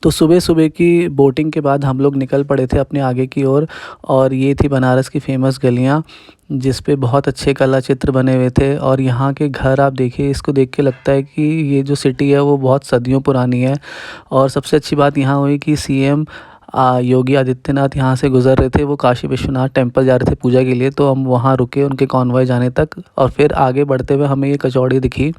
तो सुबह-सुबह की बोटिंग के बाद हम लोग निकल पड़े थे अपने आगे की ओर और ये थी बनारस की फ़ेमस गलियाँ, जिस पे बहुत अच्छे कला चित्र बने हुए थे और यहाँ के घर आप देखिए, इसको देख के लगता है कि ये जो सिटी है वो बहुत सदियों पुरानी है। और सबसे अच्छी बात यहाँ हुई कि सीएम योगी आदित्यनाथ यहाँ से गुज़र रहे थे, वो काशी विश्वनाथ टेम्पल जा रहे थे पूजा के लिए, तो हम वहाँ रुके उनके कॉन्वॉय जाने तक और फिर आगे बढ़ते हुए हमें ये कचौड़ी दिखी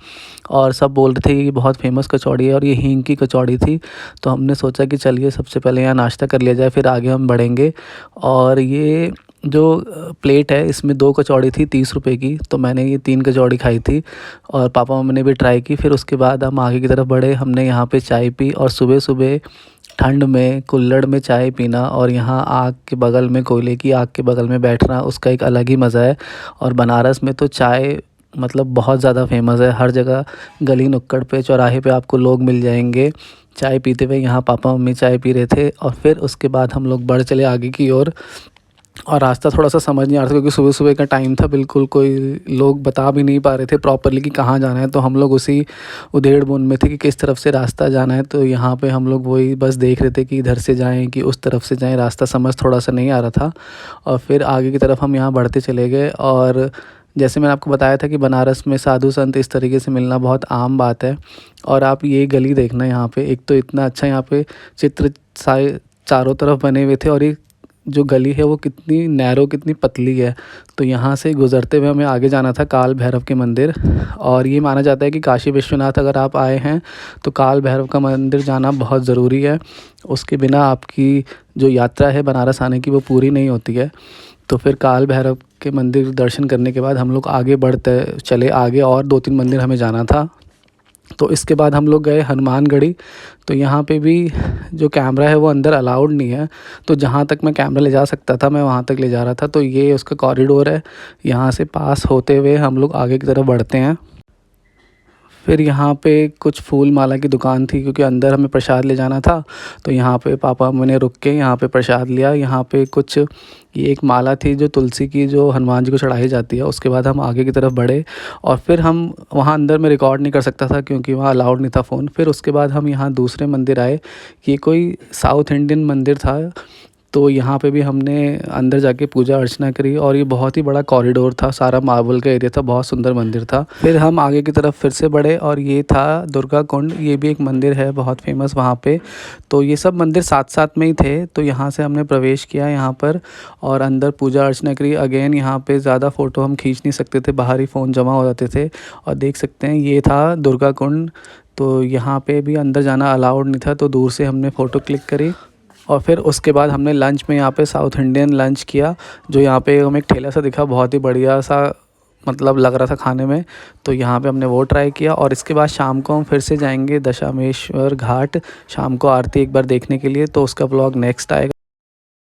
और सब बोल रहे थे ये बहुत फ़ेमस कचौड़ी है और ये हींग की कचौड़ी थी। तो हमने सोचा कि चलिए सबसे पहले यहाँ नाश्ता कर लिया जाए, फिर आगे हम बढ़ेंगे। और ये जो प्लेट है इसमें 2 कचौड़ी थी 30 रुपए की, तो मैंने ये 3 कचौड़ी खाई थी और पापा मम्मी ने भी ट्राई की। फिर उसके बाद हम आगे की तरफ बढ़े, हमने यहाँ पे चाय पी और सुबह-सुबह ठंड में कुल्हड़ में चाय पीना और यहाँ आग के बगल में, कोयले की आग के बगल में बैठना, उसका एक अलग ही मज़ा है। और बनारस में तो चाय मतलब बहुत ज़्यादा फ़ेमस है, हर जगह गली नुक्कड़ पे, चौराहे पे आपको लोग मिल जाएंगे चाय पीते हुए। यहाँ पापा मम्मी चाय पी रहे थे और फिर उसके बाद हम लोग बढ़ चले आगे की ओर। और रास्ता थोड़ा-सा समझ नहीं आ रहा था क्योंकि सुबह-सुबह का टाइम था, बिल्कुल कोई लोग बता भी नहीं पा रहे थे प्रॉपर्ली कि कहाँ जाना है। तो हम लोग उसी उधेड़-बुन में थे कि किस तरफ से रास्ता जाना है। तो यहाँ पे हम लोग वही बस देख रहे थे कि इधर से जाएँ कि उस तरफ से जाएँ, रास्ता समझ थोड़ा-सा नहीं आ रहा था। और फिर आगे की तरफ हम यहाँ बढ़ते चले गए और जैसे मैंने आपको बताया था कि बनारस में साधु संत इस तरीके से मिलना बहुत आम बात है। और आप ये गली देखना यहाँ पे, एक तो इतना अच्छा यहाँ पे चित्र सारे चारों तरफ बने हुए थे और ये जो गली है वो कितनी नैरो, कितनी पतली है। तो यहाँ से गुज़रते हुए हमें आगे जाना था काल भैरव के मंदिर। और ये माना जाता है कि काशी विश्वनाथ अगर आप आए हैं तो काल भैरव का मंदिर जाना बहुत ज़रूरी है। उसके बिना आपकी जो यात्रा है बनारस आने की वो पूरी नहीं होती है। तो फिर काल भैरव के मंदिर दर्शन करने के बाद हम लोग आगे बढ़ते चले, आगे और 2-3 मंदिर हमें जाना था। तो इसके बाद हम लोग गए हनुमानगढ़ी। तो यहाँ पे भी जो कैमरा है वो अंदर अलाउड नहीं है, तो जहाँ तक मैं कैमरा ले जा सकता था मैं वहाँ तक ले जा रहा था। तो ये उसका कॉरिडोर है, यहाँ से पास होते हुए हम लोग आगे की तरफ बढ़ते हैं। फिर यहाँ पे कुछ फूल माला की दुकान थी क्योंकि अंदर हमें प्रसाद ले जाना था। तो यहाँ पे पापा मैंने रुक के यहाँ पे प्रसाद लिया। यहाँ पे कुछ ये एक माला थी जो तुलसी की, जो हनुमान जी को चढ़ाई जाती है। उसके बाद हम आगे की तरफ बढ़े और फिर हम वहाँ अंदर में रिकॉर्ड नहीं कर सकता था क्योंकि वहाँ अलाउड नहीं था फ़ोन। फिर उसके बाद हम यहाँ दूसरे मंदिर आए, ये कोई साउथ इंडियन मंदिर था। तो यहाँ पे भी हमने अंदर जाके पूजा अर्चना करी और ये बहुत ही बड़ा कॉरिडोर था, सारा मार्बल का एरिया था, बहुत सुंदर मंदिर था। फिर हम आगे की तरफ फिर से बढ़े और ये था दुर्गा कुंड, ये भी एक मंदिर है बहुत फेमस वहाँ पे। तो ये सब मंदिर साथ-साथ में ही थे। तो यहाँ से हमने प्रवेश किया यहाँ पर और अंदर पूजा अर्चना करी। अगेन यहाँ पे ज़्यादा फ़ोटो हम खींच नहीं सकते थे, बाहर ही फ़ोन जमा हो जाते थे। और देख सकते हैं ये था दुर्गा कुंड। तो यहाँ पे भी अंदर जाना अलाउड नहीं था, तो दूर से हमने फ़ोटो क्लिक करी। और फिर उसके बाद हमने लंच में यहाँ पे साउथ इंडियन लंच किया, जो यहाँ पे हमें एक ठेला सा दिखा, बहुत ही बढ़िया सा मतलब लग रहा था खाने में। तो यहाँ पे हमने वो ट्राई किया और इसके बाद शाम को हम फिर से जाएंगे दशामेश्वर घाट, शाम को आरती एक बार देखने के लिए। तो उसका व्लॉग नेक्स्ट आएगा।